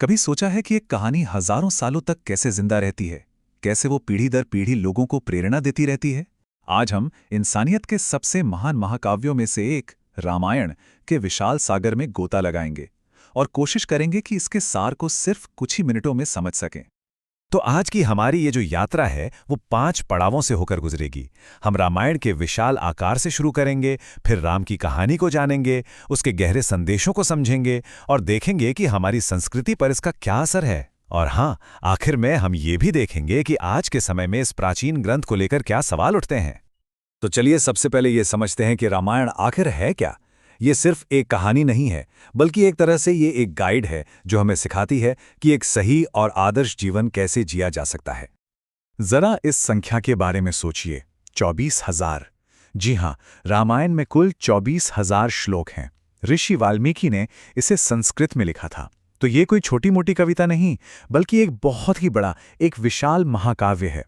कभी सोचा है कि एक कहानी हजारों सालों तक कैसे जिंदा रहती है, कैसे वो पीढ़ी दर पीढ़ी लोगों को प्रेरणा देती रहती है। आज हम इंसानियत के सबसे महान महाकाव्यों में से एक रामायण के विशाल सागर में गोता लगाएंगे और कोशिश करेंगे कि इसके सार को सिर्फ कुछ ही मिनटों में समझ सकें। तो आज की हमारी ये जो यात्रा है वो 5 पड़ावों से होकर गुजरेगी। हम रामायण के विशाल आकार से शुरू करेंगे, फिर राम की कहानी को जानेंगे, उसके गहरे संदेशों को समझेंगे और देखेंगे कि हमारी संस्कृति पर इसका क्या असर है। और हाँ, आखिर में हम ये भी देखेंगे कि आज के समय में इस प्राचीन ग्रंथ को लेकर क्या सवाल उठते हैं। तो चलिए सबसे पहले ये समझते हैं कि रामायण आखिर है क्या। ये सिर्फ एक कहानी नहीं है, बल्कि एक तरह से ये एक गाइड है जो हमें सिखाती है कि एक सही और आदर्श जीवन कैसे जिया जा सकता है। जरा इस संख्या के बारे में सोचिए, 24,000। जी हाँ, रामायण में कुल 24,000 श्लोक हैं। ऋषि वाल्मीकि ने इसे संस्कृत में लिखा था। तो ये कोई छोटी मोटी कविता नहीं, बल्कि एक बहुत ही बड़ा, एक विशाल महाकाव्य है।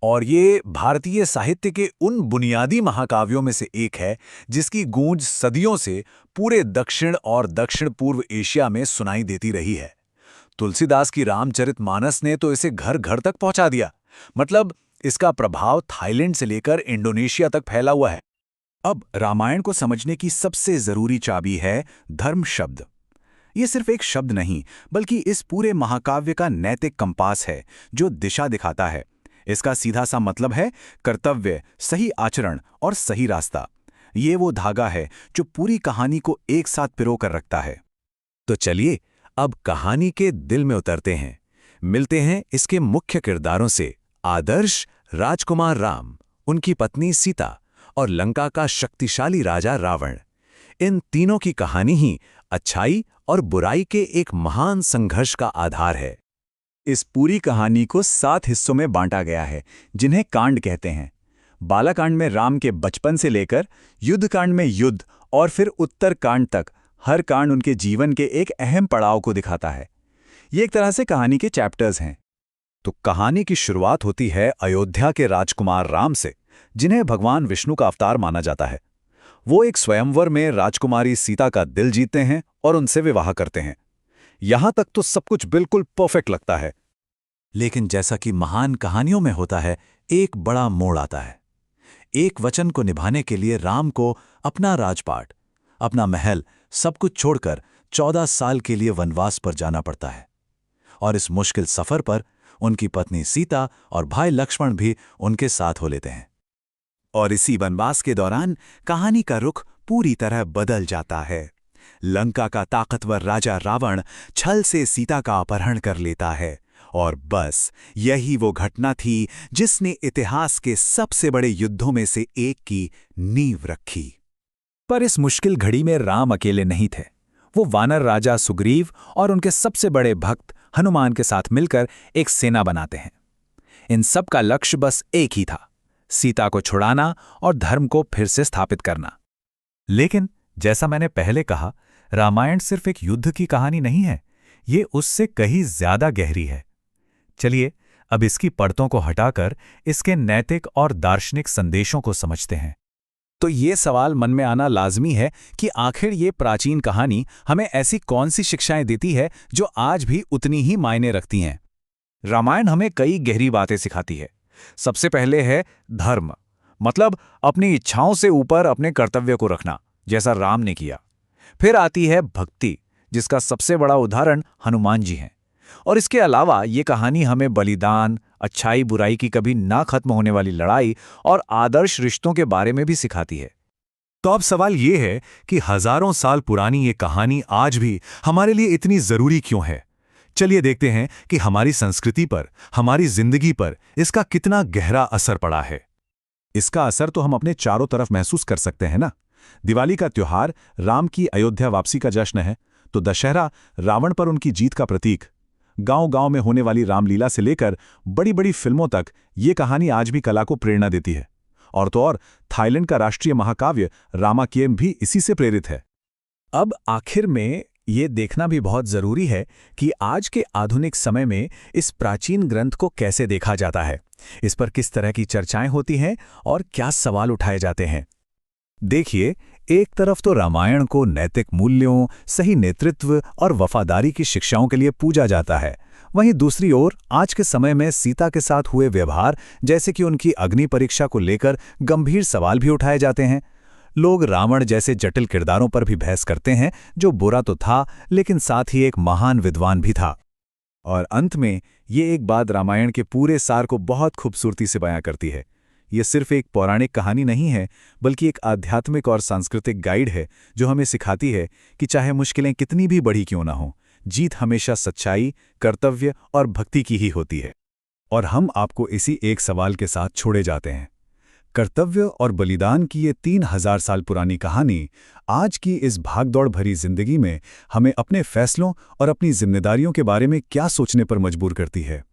और ये भारतीय साहित्य के उन बुनियादी महाकाव्यों में से एक है जिसकी गूंज सदियों से पूरे दक्षिण और दक्षिण पूर्व एशिया में सुनाई देती रही है। तुलसीदास की रामचरितमानस ने तो इसे घर घर तक पहुंचा दिया। मतलब इसका प्रभाव थाईलैंड से लेकर इंडोनेशिया तक फैला हुआ है। अब रामायण को समझने की सबसे जरूरी चाबी है धर्म शब्द। ये सिर्फ एक शब्द नहीं, बल्कि इस पूरे महाकाव्य का नैतिक कंपास है जो दिशा दिखाता है। इसका सीधा सा मतलब है कर्तव्य, सही आचरण और सही रास्ता। ये वो धागा है जो पूरी कहानी को एक साथ पिरो कर रखता है। तो चलिए अब कहानी के दिल में उतरते हैं। मिलते हैं इसके मुख्य किरदारों से, आदर्श राजकुमार राम, उनकी पत्नी सीता और लंका का शक्तिशाली राजा रावण। इन तीनों की कहानी ही अच्छाई और बुराई के एक महान संघर्ष का आधार है। इस पूरी कहानी को 7 हिस्सों में बांटा गया है, जिन्हें कांड कहते हैं। बालाकांड में राम के बचपन से लेकर युद्धकांड में युद्ध और फिर उत्तरकांड तक हर कांड उनके जीवन के एक अहम पड़ाव को दिखाता है। ये एक तरह से कहानी के चैप्टर्स हैं। तो कहानी की शुरुआत होती है अयोध्या के राजकुमार राम से, जिन्हें भगवान विष्णु का अवतार माना जाता है। वो एक स्वयंवर में राजकुमारी सीता का दिल जीतते हैं और उनसे विवाह करते हैं। यहां तक तो सब कुछ बिल्कुल परफेक्ट लगता है। लेकिन जैसा कि महान कहानियों में होता है, एक बड़ा मोड़ आता है। एक वचन को निभाने के लिए राम को अपना राजपाट, अपना महल, सब कुछ छोड़कर 14 साल के लिए वनवास पर जाना पड़ता है। और इस मुश्किल सफर पर उनकी पत्नी सीता और भाई लक्ष्मण भी उनके साथ हो लेते हैं। और इसी वनवास के दौरान कहानी का रुख पूरी तरह बदल जाता है। लंका का ताकतवर राजा रावण छल से सीता का अपहरण कर लेता है। और बस यही वो घटना थी जिसने इतिहास के सबसे बड़े युद्धों में से एक की नींव रखी। पर इस मुश्किल घड़ी में राम अकेले नहीं थे। वो वानर राजा सुग्रीव और उनके सबसे बड़े भक्त हनुमान के साथ मिलकर एक सेना बनाते हैं। इन सब का लक्ष्य बस एक ही था, सीता को छुड़ाना और धर्म को फिर से स्थापित करना। लेकिन जैसा मैंने पहले कहा, रामायण सिर्फ एक युद्ध की कहानी नहीं है, ये उससे कहीं ज्यादा गहरी है। चलिए अब इसकी परतों को हटाकर इसके नैतिक और दार्शनिक संदेशों को समझते हैं। तो ये सवाल मन में आना लाजमी है कि आखिर ये प्राचीन कहानी हमें ऐसी कौन सी शिक्षाएं देती है जो आज भी उतनी ही मायने रखती हैं। रामायण हमें कई गहरी बातें सिखाती है। सबसे पहले है धर्म, मतलब अपनी इच्छाओं से ऊपर अपने कर्तव्य को रखना, जैसा राम ने किया। फिर आती है भक्ति, जिसका सबसे बड़ा उदाहरण हनुमान जी हैं। और इसके अलावा ये कहानी हमें बलिदान, अच्छाई बुराई की कभी ना खत्म होने वाली लड़ाई और आदर्श रिश्तों के बारे में भी सिखाती है। तो अब सवाल ये है कि हजारों साल पुरानी ये कहानी आज भी हमारे लिए इतनी जरूरी क्यों है। चलिए देखते हैं कि हमारी संस्कृति पर, हमारी जिंदगी पर इसका कितना गहरा असर पड़ा है। इसका असर तो हम अपने चारों तरफ महसूस कर सकते हैं ना। दिवाली का त्योहार राम की अयोध्या वापसी का जश्न है, तो दशहरा रावण पर उनकी जीत का प्रतीक। गांव-गांव में होने वाली रामलीला से लेकर बड़ी-बड़ी फिल्मों तक ये कहानी आज भी कला को प्रेरणा देती है। और तो और थाईलैंड का राष्ट्रीय महाकाव्य रामायण भी इसी से प्रेरित है। अब आखिर में ये देखना भी बहुत जरूरी है कि आज के आधुनिक समय में इस प्राचीन ग्रंथ को कैसे देखा जाता है, इस पर किस तरह की चर्चाएं होती हैं और क्या सवाल उठाए जाते हैं। देखिए, एक तरफ तो रामायण को नैतिक मूल्यों, सही नेतृत्व और वफादारी की शिक्षाओं के लिए पूजा जाता है। वहीं दूसरी ओर आज के समय में सीता के साथ हुए व्यवहार, जैसे कि उनकी अग्नि परीक्षा को लेकर गंभीर सवाल भी उठाए जाते हैं। लोग रावण जैसे जटिल किरदारों पर भी बहस करते हैं, जो बुरा तो था लेकिन साथ ही एक महान विद्वान भी था। और अंत में ये एक बात रामायण के पूरे सार को बहुत खूबसूरती से बयां करती है। ये सिर्फ एक पौराणिक कहानी नहीं है, बल्कि एक आध्यात्मिक और सांस्कृतिक गाइड है जो हमें सिखाती है कि चाहे मुश्किलें कितनी भी बड़ी क्यों ना हों, जीत हमेशा सच्चाई, कर्तव्य और भक्ति की ही होती है। और हम आपको इसी एक सवाल के साथ छोड़े जाते हैं। कर्तव्य और बलिदान की ये 3000 साल पुरानी कहानी आज की इस भागदौड़ भरी जिंदगी में हमें अपने फैसलों और अपनी जिम्मेदारियों के बारे में क्या सोचने पर मजबूर करती है।